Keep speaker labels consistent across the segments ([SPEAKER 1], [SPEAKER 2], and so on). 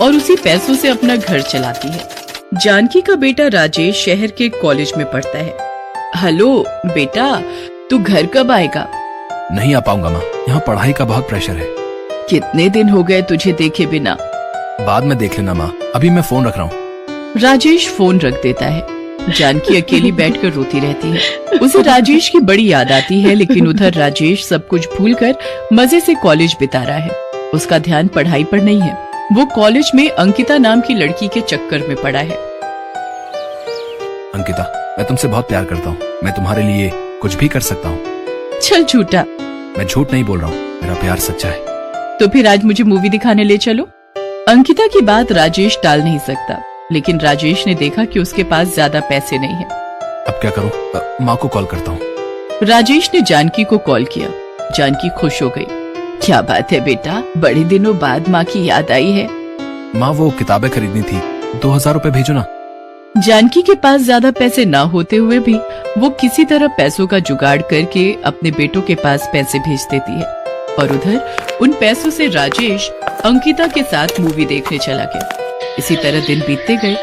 [SPEAKER 1] और उसी पैसों से अपना घर चलाती है। जानकी का बेटा राजेश शहर के कॉलेज में पढ़ता है। हेलो बेटा, तू घर कब आएगा?
[SPEAKER 2] नहीं आ पाऊंगा माँ, यहाँ पढ़ाई का बहुत प्रेशर है।
[SPEAKER 1] कितने दिन हो गए तुझे देखे बिना?
[SPEAKER 2] बाद में देख लेना माँ, अभी मैं फोन रख रहा हूँ।
[SPEAKER 1] राजेश फोन रख देता है। जानकी अकेली बैठकर रोती रहती है। उसे राजेश की बड़ी याद आती है, लेकिन उधर राजेश सब कुछ भूलकर मजे से कॉलेज बिता रहा है। उसका ध्यान पढ़ाई पर नहीं है। वो कॉलेज में अंकिता नाम की लड़की के चक्कर में पड़ा है।
[SPEAKER 2] अंकिता, मैं तुमसे बहुत प्यार करता हूँ। मैं तुम्हारे लिए कुछ भी कर सकता हूँ।
[SPEAKER 1] चल झूठा।
[SPEAKER 2] मैं झूठ नहीं बोल रहा हूँ, मेरा प्यार सच्चा है।
[SPEAKER 1] तो फिर आज मुझे मूवी दिखाने ले चलो। अंकिता की बात राजेश टाल नहीं सकता, लेकिन राजेश ने देखा कि उसके पास ज्यादा पैसे नहीं है।
[SPEAKER 2] अब क्या करूँ? माँ को कॉल करता हूँ।
[SPEAKER 1] राजेश ने जानकी को कॉल किया। जानकी खुश हो गई। क्या बात है बेटा, बड़े दिनों बाद माँ की याद आई है।
[SPEAKER 2] माँ, वो किताबें खरीदनी थी, 2000 रुपए भेजो ना।
[SPEAKER 1] जानकी के पास ज्यादा पैसे ना होते हुए भी वो किसी तरह पैसों का जुगाड़ करके अपने बेटों के पास पैसे भेज देती है। और उधर उन पैसों से राजेश अंकिता के साथ मूवी देखने चला गया। इसी तरह दिन बीतते गए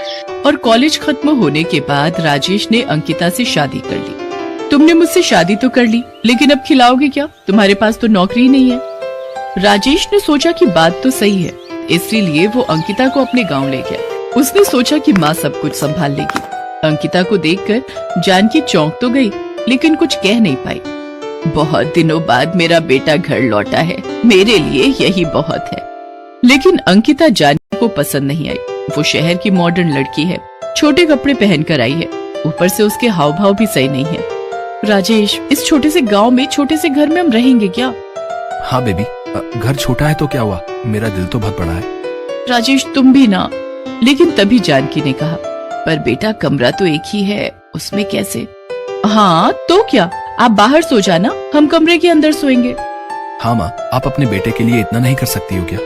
[SPEAKER 1] और कॉलेज खत्म होने के बाद राजेश ने अंकिता से शादी कर ली। तुमने मुझसे शादी तो कर ली, लेकिन अब खिलाओगे क्या? तुम्हारे पास तो नौकरी नहीं है। राजेश ने सोचा कि बात तो सही है, इसलिए वो अंकिता को अपने गांव ले गया। उसने सोचा कि माँ सब कुछ संभाल लेगी। अंकिता को देखकर जानकी चौंक तो गई, लेकिन कुछ कह नहीं पाई। बहुत दिनों बाद मेरा बेटा घर लौटा है, मेरे लिए यही बहुत है। लेकिन अंकिता जानकी को पसंद नहीं आई। वो शहर की मॉडर्न लड़की है, छोटे कपड़े पहनकर आई है, ऊपर से उसके हाव भाव भी सही नहीं है। राजेश, इस छोटे से गांव में छोटे से घर में हम रहेंगे क्या?
[SPEAKER 2] हाँ बेबी, घर छोटा है तो क्या हुआ, मेरा दिल तो बहुत बड़ा है।
[SPEAKER 1] राजेश तुम भी ना। लेकिन तभी जानकी ने कहा, पर बेटा कमरा तो एक ही है, उसमें कैसे? हाँ तो क्या, आप बाहर सो जाना, हम कमरे के अंदर सोएंगे।
[SPEAKER 2] हाँ माँ, आप अपने बेटे के लिए इतना नहीं कर सकती हो क्या?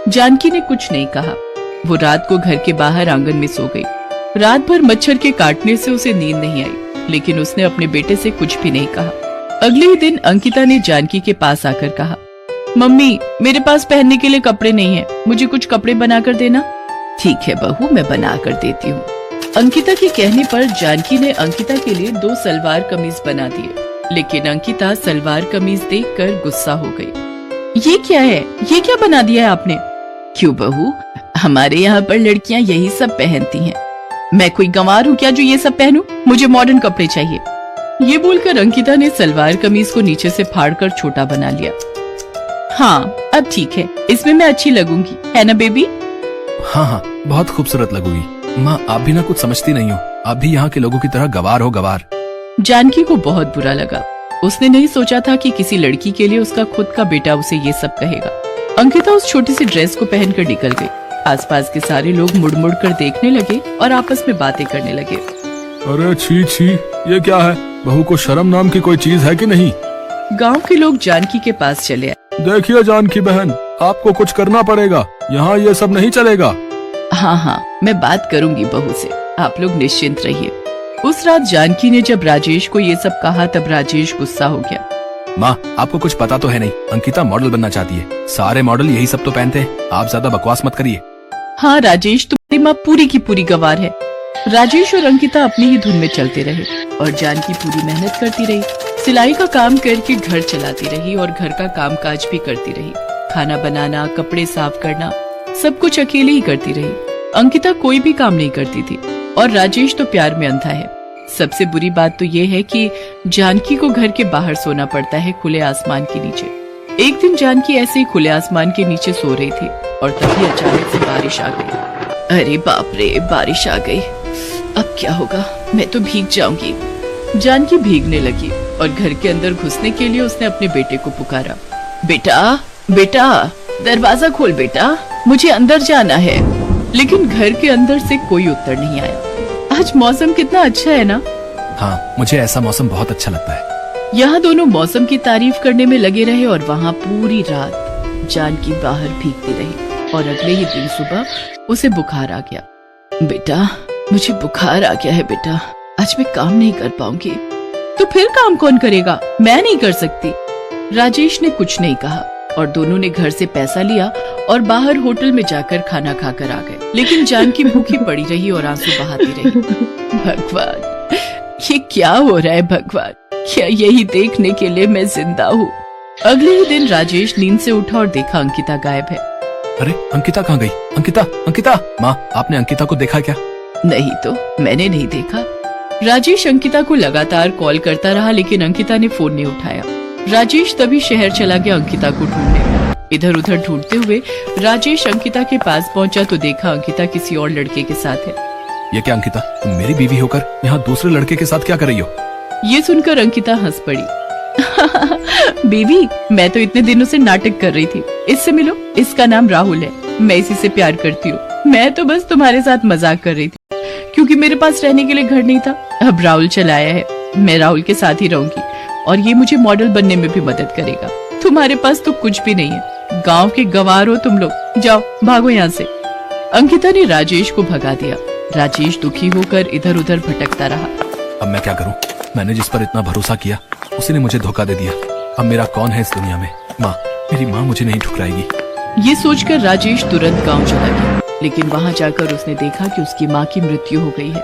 [SPEAKER 1] जानकी ने कुछ नहीं कहा। वो रात को घर के बाहर आंगन में सो गई। रात भर मच्छर के काटने से उसे नींद नहीं आई, लेकिन उसने अपने बेटे से कुछ भी नहीं कहा। अगले ही दिन अंकिता ने जानकी के पास आकर कहा, मम्मी, मेरे पास पहनने के लिए कपड़े नहीं है, मुझे कुछ कपड़े बना कर देना। ठीक है बहू, मैं बना कर देती हूँ। अंकिता के कहने पर जानकी ने अंकिता के लिए 2 सलवार कमीज बना दिए, लेकिन अंकिता सलवार कमीज देखकर गुस्सा हो गई। ये क्या है? ये क्या बना दिया है आपने? क्यों बहू, हमारे यहाँ पर लड़कियाँ यही सब पहनती हैं। मैं कोई गंवार हूँ क्या जो ये सब पहनूं? मुझे मॉडर्न कपड़े चाहिए। ये बोलकर अंकिता ने सलवार कमीज को नीचे से फाड़कर छोटा बना लिया। हाँ अब ठीक है, इसमें मैं अच्छी लगूंगी, है ना बेबी?
[SPEAKER 2] हाँ हाँ, बहुत खूबसूरत लगोगी। माँ, आप भी ना कुछ समझती नहीं हो, आप भी यहाँ के लोगों की तरह गवार हो, गवार।
[SPEAKER 1] जानकी को बहुत बुरा लगा। उसने नहीं सोचा था कि किसी लड़की के लिए उसका खुद का बेटा उसे ये सब कहेगा। अंकिता उस छोटी सी ड्रेस को पहनकर निकल गई। आसपास के सारे लोग मुड़ मुड़ कर देखने लगे और आपस में बातें करने लगे।
[SPEAKER 2] अरे छी छी, ये क्या है? बहू को शर्म नाम की कोई चीज है कि नहीं?
[SPEAKER 1] गांव के लोग जानकी के पास चले आए।
[SPEAKER 2] देखिए जानकी बहन, आपको कुछ करना पड़ेगा, यहाँ ये सब नहीं चलेगा।
[SPEAKER 1] हाँ हाँ, मैं बात करूंगी बहू से, आप लोग निश्चिंत रहिए। उस रात जानकी ने जब राजेश को ये सब कहा तब राजेश गुस्सा हो गया।
[SPEAKER 2] माँ, आपको कुछ पता तो है नहीं, अंकिता मॉडल बनना चाहती है, सारे मॉडल यही सब तो पहनते हैं, आप ज्यादा बकवास मत करिए।
[SPEAKER 1] हाँ राजेश, तुम्हारी माँ पूरी की पूरी गवार है। राजेश और अंकिता अपनी ही धुन में चलते रहे और जानकी पूरी मेहनत करती रही। सिलाई का काम करके घर चलाती रही और घर का कामकाज भी करती रही। खाना बनाना, कपड़े साफ करना, सब कुछ अकेले ही करती रही। अंकिता कोई भी काम नहीं करती थी और राजेश तो प्यार में अंधा है। सबसे बुरी बात तो ये है कि जानकी को घर के बाहर सोना पड़ता है, खुले आसमान के नीचे। एक दिन जानकी ऐसे ही खुले आसमान के नीचे सो रही थी और तभी अचानक से बारिश आ गई। अरे बाप रे, बारिश आ गई, अब क्या होगा? मैं तो भीग जाऊंगी। जानकी भीगने लगी और घर के अंदर घुसने के लिए उसने अपने बेटे को पुकारा। बेटा, बेटा, दरवाजा खोल बेटा, मुझे अंदर जाना है। लेकिन घर के अंदर से कोई उत्तर नहीं आया। आज मौसम कितना अच्छा है ना?
[SPEAKER 2] हाँ, मुझे ऐसा मौसम बहुत अच्छा लगता है।
[SPEAKER 1] यहाँ दोनों मौसम की तारीफ करने में लगे रहे और वहाँ पूरी रात जानकी बाहर भीगती रही और अगले ही दिन सुबह उसे बुखार आ गया। बेटा, मुझे बुखार आ गया है बेटा, आज मैं काम नहीं कर पाऊंगी। तो फिर काम कौन करेगा? मैं नहीं कर सकती। राजेश ने कुछ नहीं कहा। और दोनों ने घर से पैसा लिया और बाहर होटल में जाकर खाना खाकर आ गए। लेकिन जानकी भूखी पड़ी रही और आंसू बहाती रही। भगवान, ये क्या हो रहा है भगवान? क्या यही देखने के लिए मैं जिंदा हूँ? अगले ही दिन राजेश नींद से उठा और देखा अंकिता गायब है।
[SPEAKER 2] अरे अंकिता कहाँ गई? अंकिता, अंकिता! माँ, आपने अंकिता को देखा क्या?
[SPEAKER 1] नहीं तो, मैंने नहीं देखा। राजेश अंकिता को लगातार कॉल करता रहा लेकिन अंकिता ने फोन नहीं उठाया। राजेश तभी शहर चला गया अंकिता को ढूंढने। इधर उधर ढूंढते हुए राजेश अंकिता के पास पहुंचा तो देखा अंकिता किसी और लड़के के साथ है।
[SPEAKER 2] ये क्या अंकिता, तुम मेरी बीवी होकर यहाँ दूसरे लड़के के साथ क्या कर रही हो?
[SPEAKER 1] ये सुनकर अंकिता हंस पड़ी। बीवी, मैं तो इतने दिनों से नाटक कर रही थी। इससे मिलो, इसका नाम राहुल है। मैं इसी से प्यार करती हूँ। मैं तो बस तुम्हारे साथ मजाक कर रही थी क्योंकि मेरे पास रहने के लिए घर नहीं था। अब राहुल चला आया है, मैं राहुल के साथ ही रहूंगी और ये मुझे मॉडल बनने में भी मदद करेगा। तुम्हारे पास तो कुछ भी नहीं है। गांव के गंवार हो तुम लोग। जाओ, भागो यहाँ से। अंकिता ने राजेश को भगा दिया। राजेश दुखी होकर इधर उधर भटकता रहा।
[SPEAKER 2] अब मैं क्या करूँ? मैंने जिस पर इतना भरोसा किया उसी ने मुझे धोखा दे दिया। अब मेरा कौन है इस दुनिया में? माँ, मेरी माँ मुझे नहीं ठुकराएगी।
[SPEAKER 1] ये सोचकर राजेश तुरंत गांव चला गया, लेकिन वहां जाकर उसने देखा कि उसकी माँ की मृत्यु हो गई है।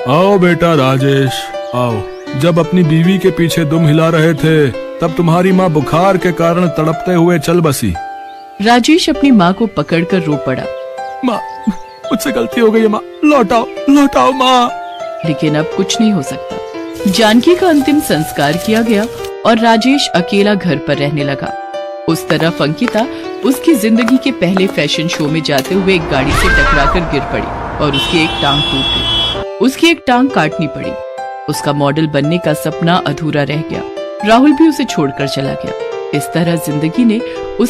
[SPEAKER 3] आओ बेटा राजेश, आओ। जब अपनी बीवी के पीछे दुम हिला रहे थे तब तुम्हारी माँ बुखार के कारण तड़पते हुए चल बसी।
[SPEAKER 1] राजेश अपनी माँ को पकड़कर रो पड़ा।
[SPEAKER 3] माँ, मुझसे गलती हो गई है माँ, लौटाओ लौटाओ माँ।
[SPEAKER 1] लेकिन अब कुछ नहीं हो सकता। जानकी का अंतिम संस्कार किया गया और राजेश अकेला घर पर रहने लगा। उस तरफ अंकिता उसकी जिंदगी के पहले फैशन शो में जाते हुए एक गाड़ी से टकराकर गिर पड़ी और उसकी एक टांग टूट गई। उसकी एक टांग काटनी पड़ी। उसका मॉडल बनने का सपना अधूरा रह गया। राहुल भी उसे छोड़कर चला गया। इस तरह जिंदगी ने उस